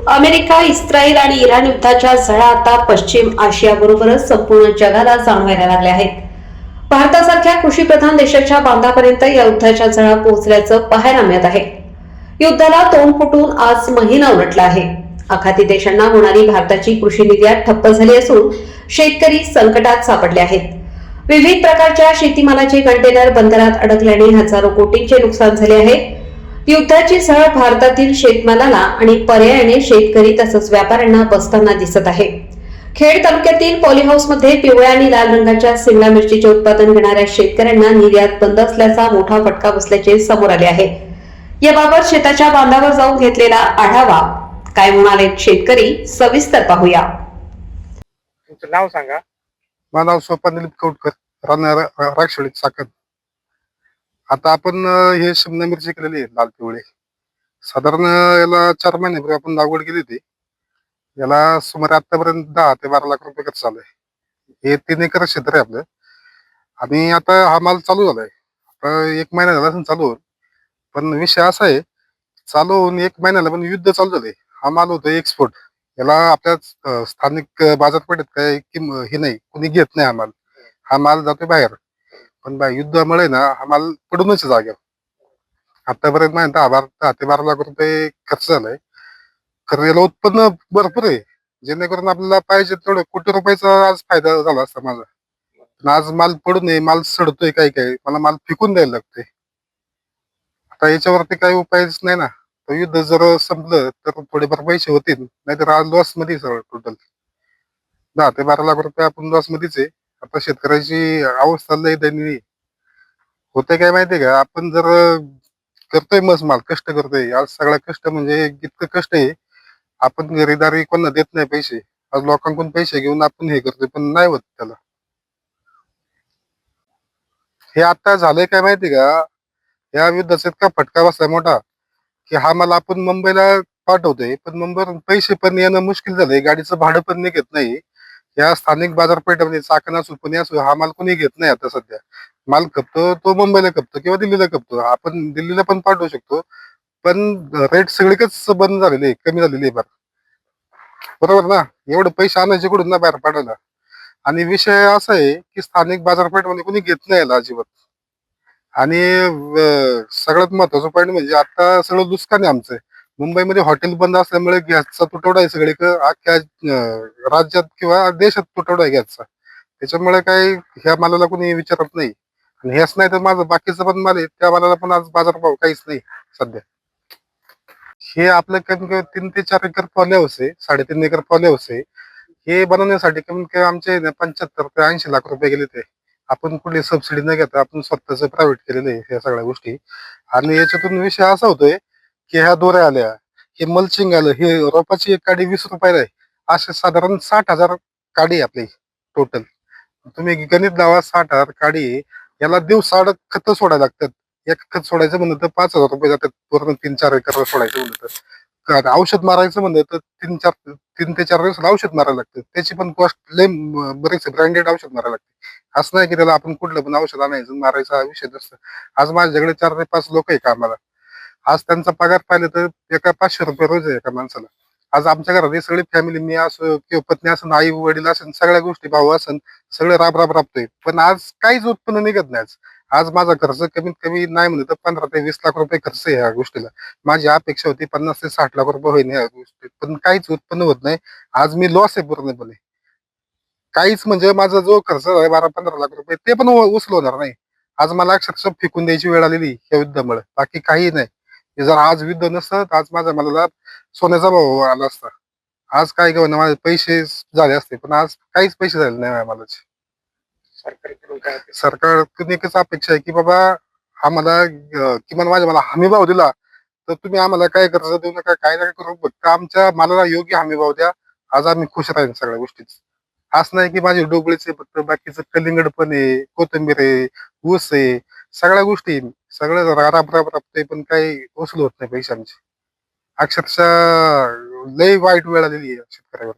America, Israel आणि Iran युद्धाच्या झळा आता पश्चिम आशियाबरोबरच संपूर्ण जगाला जाणवायला लागल्या आहेत. भारतासारख्या कृषीप्रधान देशाच्या बांधापर्यंत या युद्धाच्या झळा पोहोचल्याचं पाहायला मिळत आहे. युद्धाला तोंड फुटून आज महिना उलटला आहे. आखाती देशांना होणारी भारताची कृषी निर्यात ठप्प झाली असून शेतकरी संकटात सापडले आहेत. विविध प्रकारच्या शेतीमालाचे कंटेनर बंदरात अडकल्याने हजारो कोटींचे नुकसान झाले आहे. युद्धाची झळ भारतातील शेतमालाला आणि पर्यायाने शेतकरी तसंच व्यापाऱ्यांना बसताना दिसत आहे. खेड तालुक्यातील पॉलीहाऊसमध्ये पिवळ्या आणि लाल रंगाच्या सिमला मिरचीचे उत्पादन घेणाऱ्या शेतकऱ्यांना निर्यात बंद असल्याचा मोठा फटका बसल्याचे समोर आले आहे. याबाबत शेताच्या बांधावर जाऊन घेतलेला आढावा काय म्हणाले शेतकरी, सविस्तर पाहूया. तुमचं नाव सांगा. माझं नाव सोपान दिलीप कौटकर, राहणार राक्षोळी साखर. आता आपण हे शिमला मिरची केलेली आहे लाल पिवळे. साधारण याला 4 महिन्यापूर्वी आपण लागवड केली होती. याला सुमारे आतापर्यंत 10 ते 12 लाख रुपये खर्च आलाय. हे 3 एकर क्षेत्र आहे आपलं. आणि आता हा माल चालू झालाय. आता 1 महिना झाला असेल चालू होऊन. पण विषय असा आहे, चालू होऊन 1 महिन्याला पण युद्ध चालू झालंय. हा माल होतो एक्सपोर्ट. याला आपल्या स्थानिक बाजारपेठेत काय हे नाही, कोणी घेत नाही हा माल. हा माल जातोय बाहेर. पण युद्धामुळे ना हा माल पडूनच जागेवर. आतापर्यंत नाही 10 ते 12 लाख रुपये खर्च झालाय. खरं याला उत्पन्न भरपूर आहे, जेणेकरून आपल्याला पाहिजे तेवढं कोटी रुपयाचा आज फायदा झाला असता माझा. पण आज माल पडू नये, माल सडतोय, काही काही मला माल फेकून द्यायला लागतोय. आता याच्यावरती काही उपायच नाही ना. तर युद्ध जर संपलं तर थोडेफार पैसे होतील, नाहीतर आज लॉस मध्ये सगळं टोटल 10 ते 12 लाख रुपये आपण लॉस मध्येच आहे. आता शेतकऱ्याची अवस्था लय दयनीय होते. काय माहितीये का, आपण जर करतोय मस माल, कष्ट करतोय, आज सगळा कष्ट म्हणजे इतकं कष्ट आहे. आपण घरीदारी कोणाला देत नाही पैसे. आज लोकांकडून पैसे घेऊन आपण हे करतोय, पण नाही होत त्याला. हे आता झालंय काय माहिती का, या युद्धाचा इतका फटका बसलाय मोठा, की हा माल आपण मुंबईला पाठवतोय, पण मुंबईवरून पैसे पण येणं मुश्किल झालंय. गाडीचं भाडं पण निघत नाही. या स्थानिक बाजारपेठेमध्ये चाकण असू, पुणे असू, हा माल कोणी घेत नाही आता सध्या. माल खपतो तो मुंबईला खपतो किंवा दिल्लीला खपतो. आपण दिल्लीला पण पाठवू शकतो, पण रेट सगळीकडेच बंद झालेले, कमी झालेली आहे. बरोबर ना. एवढे पैसे आणायचे कुठून ना बाहेर पाठवायला. आणि विषय असा आहे की स्थानिक बाजारपेठमध्ये कोणी घेत नाही याला अजिबात. आणि सगळ्यात महत्वाचं पॉईंट म्हणजे आता सगळं नुकसान आहे आमचं. मुंबईमध्ये हॉटेल बंद असल्यामुळे गॅसचा तुटवडा आहे सगळीकडे. अख्ख्या राज्यात किंवा देशात तुटवडा आहे गॅसचा. त्याच्यामुळे काही ह्या मालाला कोणी विचारत नाही. आणि हेच नाही तर माझं बाकीचं पण माल आहे, त्या मालाला पण आज बाजारभाव काहीच नाही सध्या. हे आपलं कमी कमी 3 ते 4 एकर पॉली हाऊस आहे, 3.5 एकर पॉली हाऊस आहे. हे बनवण्यासाठी कमीत कमी आमचे 75 ते 80 लाख रुपये गेले ते. आपण कुठली सबसिडी न घेता आपण स्वतःच प्रायव्हेट केलेलं आहे ह्या सगळ्या गोष्टी. आणि याच्यातून विषय असा होतोय की ह्या दोऱ्या आल्या, हे मल्चिंग आलं, हे रोपाची एक काडी 20 रुपयाला आहे. असे साधारण 60,000 काडी आहे आपली टोटल. तुम्ही गणित लावा, 60,000 काडी आहे. याला दिवसाआड खत सोडायला लागतात. एक खत सोडायचं म्हणलं तर 5,000 रुपये जातात. पूर्ण 3-4 एकर सोडायचं म्हणलं तर. औषध मारायचं म्हणलं तर 3 ते 4 दिवसाला औषध मारायला लागतं. त्याची पण कॉस्ट लय बरेच ब्रँडेड औषध मारायला लागते. असं नाही की त्याला आपण कुठलं पण औषध आणायचं मारायचा हा विषय नसतं. आज माझ्याकडे 4 ते 5 लोक आहे कामाला. आज त्यांचा पगार पाहिलं तर एका 500 रुपये रोज आहे एका माणसाला. आज आमच्या घरात सगळी फॅमिली, मी असो किंवा पत्नी असेल, आई वडील असेल, सगळ्या गोष्टी, भाऊ असेल, सगळे राबतोय. पण आज काहीच उत्पन्न निघत नाही. आज माझा खर्च कमीत कमी नाही म्हणलं तर 15 ते 20 लाख रुपये खर्च आहे ह्या गोष्टीला. माझी अपेक्षा होती 50 ते 60 लाख रुपये होईल ह्या गोष्टीत, पण काहीच उत्पन्न होत नाही. आज मी लॉस आहे पूर्णपणे. काहीच म्हणजे माझा जो खर्च आहे 12-15 लाख रुपये, ते पण उचलवणार नाही. आज मला अक्षरशः फेकून द्यायची वेळ आलेली या युद्धामुळे, बाकी काही नाही. हे जर आज युद्ध नसतं तर आज माझ्या मला सोन्याचा भाव आला असता. आज काय घेऊन माझे पैसे झाले असते, पण आज काहीच पैसे झाले नाही मला. सरकारकडून काय अपेक्षा? सरकारकडून एकच अपेक्षा आहे की बाबा आम्हाला किमान मला हमी भाव दिला तर तुम्ही आम्हाला काय कर्ज देऊ नका, काय नका करू, फक्त आमच्या मालाला योग्य हमी भाव द्या. आज आम्ही खुश राहील सगळ्या गोष्टीत. असं नाही की माझे डोबळीचे फक्त, बाकीचं कलिंगड पण आहे, कोथिंबीर आहे, ऊस आहे, सगळ्या गोष्टी सगळं राबतोय, पण काही वसूल होत नाही पैशांची. अक्षरशः लय वाईट वेळ आलेली आहे शेतकऱ्यावर.